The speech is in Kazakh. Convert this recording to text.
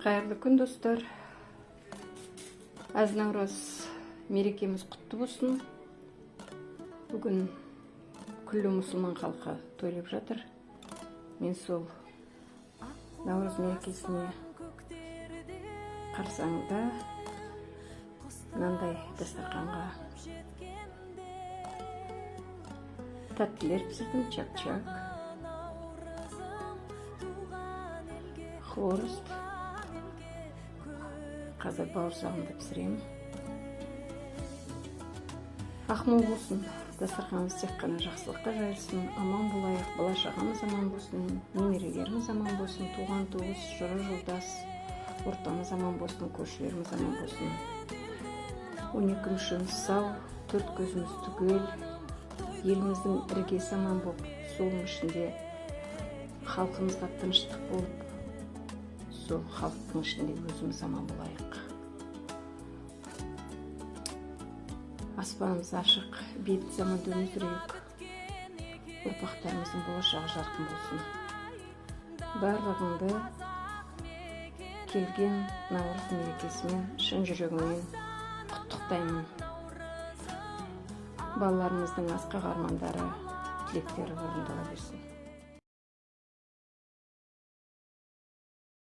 Қайырлы күн, достар. Наурыз мерекеміз құтты болсын. Бүгін күллі мұсылман халқы тойлап жатыр. Мен сол Наурыз мерекесіне қарсаңында мынандай дастарханға тәттілер пісірдім. Чак-чак, хворост. Қазір бауырсағымды пісіремін. Ақмол болсын, дастарханымыз тек қана жақсылыққа жайылсын, аман болайық, бала-шағамыз аман болсын, немерелеріміз аман болсын, туған туыс, жора жолдас, ортамыз аман болсын, көршілеріміз аман болсын. 12 мүшеміз сау, 4 көзіміз түгел, еліміздің іргесі аман болып, соның ішінде халқымызға тыныштық болып, сол халықтың ішінде өзіміз аман болайық. Аспанымыз ашық, бейбіт заманда өмір сүрейік. Ұрпақтарымыздың болашағы жарқын болсын. Барлығыңды келген Наурыз мерекесімен шын жүрегіммен құттықтаймын. Балаларымыздың асқақ армандары, тілектері орындала берсін.